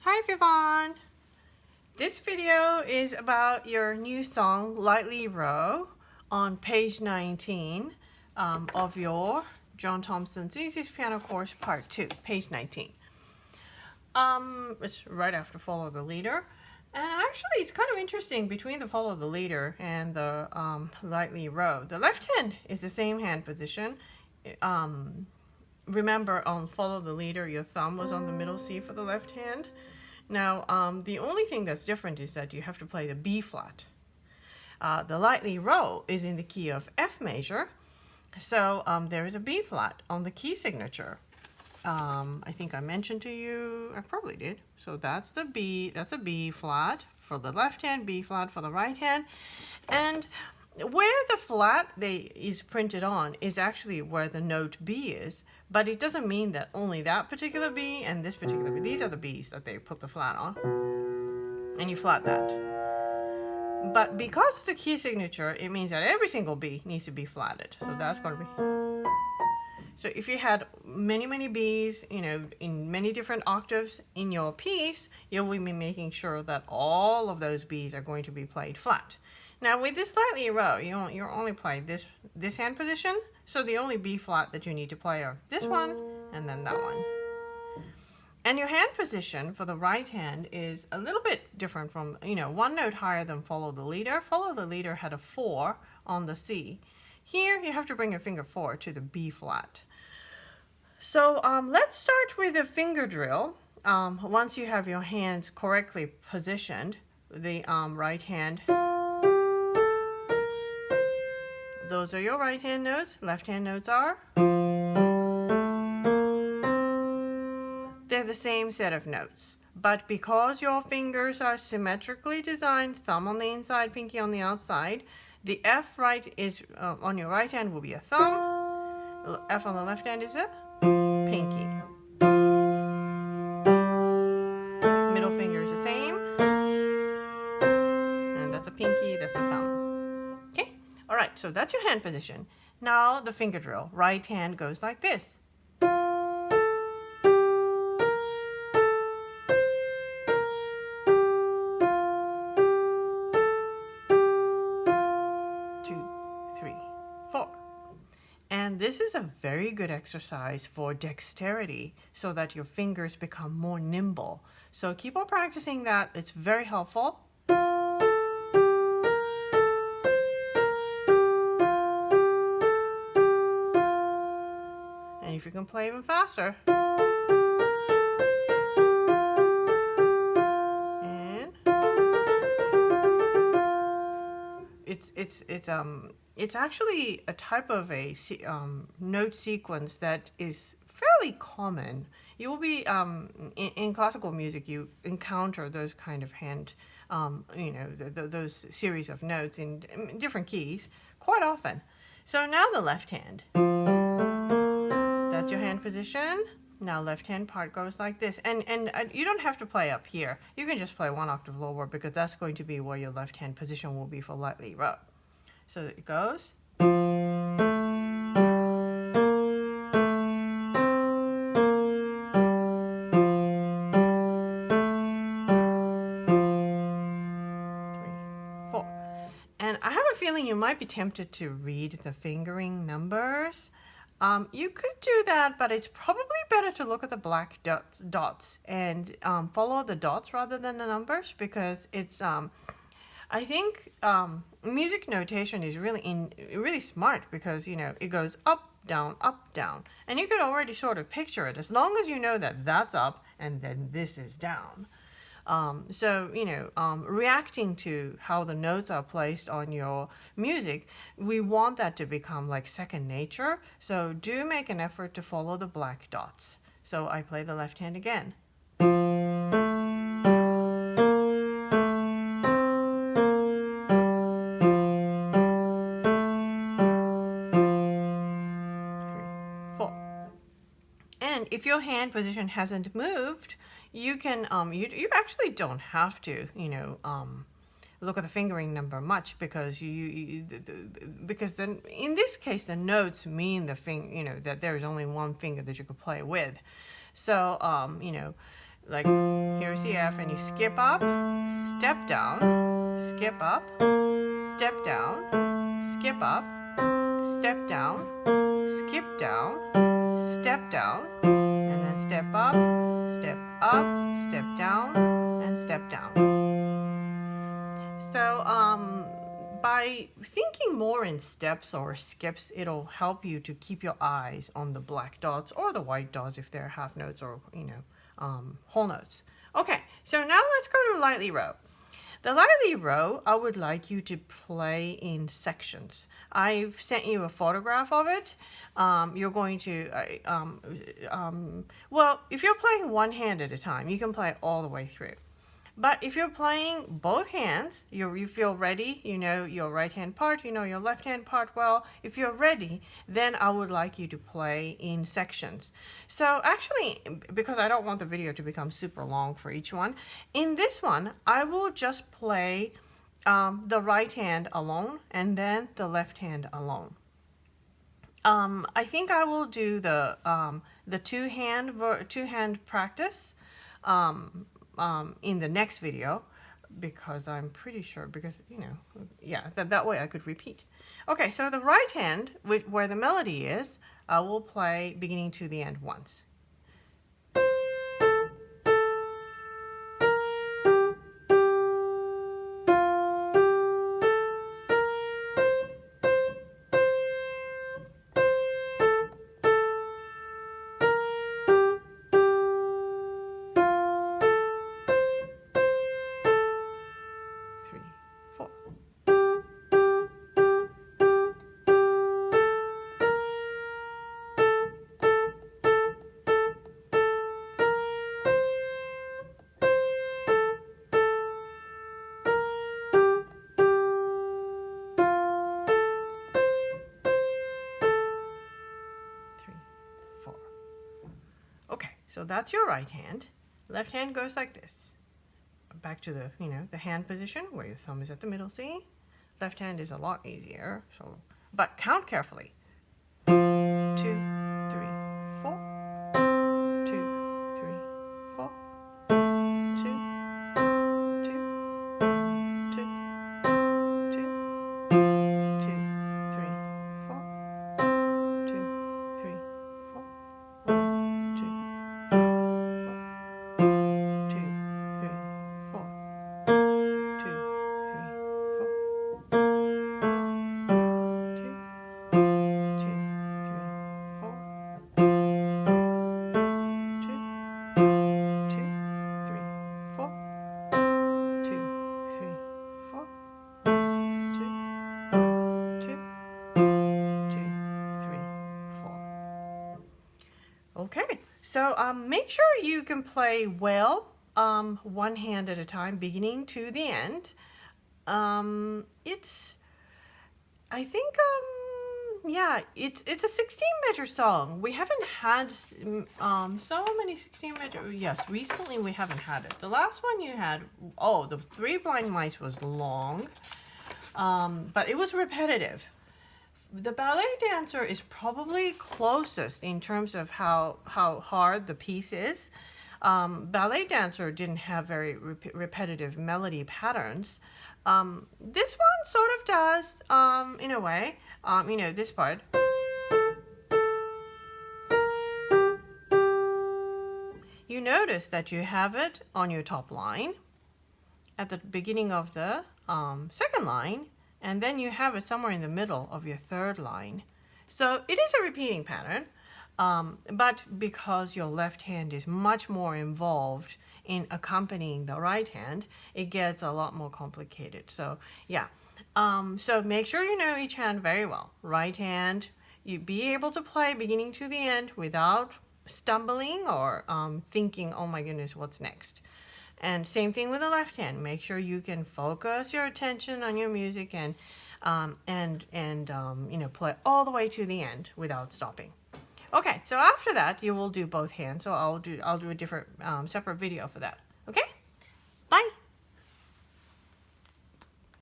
Hi everyone! This video is about your new song Lightly Row on page 19 of your John Thompson's Easiest Piano Course Part 2, page 19. It's right after Follow the Leader. And actually it's kind of interesting between the Follow the Leader and the Lightly Row. The left hand is the same hand position. Remember on Follow the Leader, your thumb was on the middle C for the left hand. Now, the only thing that's different is that you have to play the B flat. The Lightly Row is in the key of F major, so there is a B flat on the key signature. I think I mentioned to you, I probably did. So that's the B, that's a B flat for the left hand, B flat for the right hand. And where the flat is printed on is actually where the note B is, but it doesn't mean that only that particular B and this particular B, these are the B's that they put the flat on, and you flat that. But because it's the key signature, it means that every single B needs to be flatted, so that's going to be. So if you had many B's, in many different octaves in your piece, you will be making sure that all of those B's are going to be played flat. Now with this Lightly Row, you only play this hand position, so the only B flat that you need to play are this one and then that one. And your hand position for the right hand is a little bit different from, one note higher than Follow the Leader. Follow the Leader had a 4 on the C. Here you have to bring your finger 4 to the B flat. So let's start with a finger drill. Once you have your hands correctly positioned, the right hand, those are your right hand notes. Left hand notes are. They're the same set of notes. But because your fingers are symmetrically designed, thumb on the inside, pinky on the outside, the F right is on your right hand will be a thumb. F on the left hand is a pinky. Middle finger is the same. And that's a pinky, that's a thumb. Okay? All right, so that's your hand position. Now the finger drill. Right hand goes like this. 2, 3, 4. And this is a very good exercise for dexterity so that your fingers become more nimble. So keep on practicing that. It's very helpful. And if you can play even faster. And it's actually a type of a note sequence that is fairly common. You will be in classical music, you encounter those kind of hand, those series of notes in different keys quite often. So now the left hand. That's your hand position. Now left hand part goes like this. And you don't have to play up here. You can just play 1 octave lower because that's going to be where your left hand position will be for Lightly Row. So it goes. 3, 4. And I have a feeling you might be tempted to read the fingering numbers. You could do that, but it's probably better to look at the black dots and follow the dots rather than the numbers, because it's I think music notation is really smart because it goes up, down, and you could already sort of picture it as long as you know that that's up and then this is down. Reacting to how the notes are placed on your music, we want that to become like second nature. So do make an effort to follow the black dots. So I play the left hand again. 3, 4. And if your hand position hasn't moved, you can you actually don't have to look at the fingering number much, because because then in this case the notes mean the that there is only one finger that you could play with. So like here's the F, and you skip up, step down, skip up, step down, skip up, step down, skip down, step down, and then step up, step up, step down, and step down. So by thinking more in steps or skips, it'll help you to keep your eyes on the black dots or the white dots if they're half notes or, whole notes. Okay, so now let's go to lightly row. The lightly row, I would like you to play in sections. I've sent you a photograph of it. You're going to, well, if you're playing one hand at a time, you can play it all the way through. But if you're playing both hands, you feel ready, you know your right hand part, you know your left hand part well. If you're ready, then I would like you to play in sections. So actually, because I don't want the video to become super long for each one, in this one, I will just play the right hand alone and then the left hand alone. I think I will do the two hand practice in the next video, because I'm pretty sure, because that way I could repeat. Okay, so the right hand, where the melody is, I will play beginning to the end once. Okay, so that's your right hand. Left hand goes like this. Back to the, the hand position where your thumb is at the middle C. Left hand is a lot easier, but count carefully. 2, 3, 4. 2, 3, 4. 2, 2, 2, 2, 2, 3, 4. 2, 3, 4. 1, 2, Okay, so make sure you can play well, one hand at a time, beginning to the end. It's a 16 measure song. We haven't had so many 16 measure. Yes, recently we haven't had it. The last one you had, the Three Blind Mice was long, but it was repetitive. The Ballet Dancer is probably closest in terms of how hard the piece is. Ballet Dancer didn't have very repetitive melody patterns. This one sort of does, in a way. This part. You notice that you have it on your top line at the beginning of the second line, and then you have it somewhere in the middle of your third line. So it is a repeating pattern, but because your left hand is much more involved in accompanying the right hand, it gets a lot more complicated. So yeah, so make sure you know each hand very well. Right hand, you be able to play beginning to the end without stumbling or thinking, oh my goodness, what's next? And same thing with the left hand. Make sure you can focus your attention on your music and play all the way to the end without stopping. Okay, so after that you will do both hands. So I'll do a different separate video for that. Okay.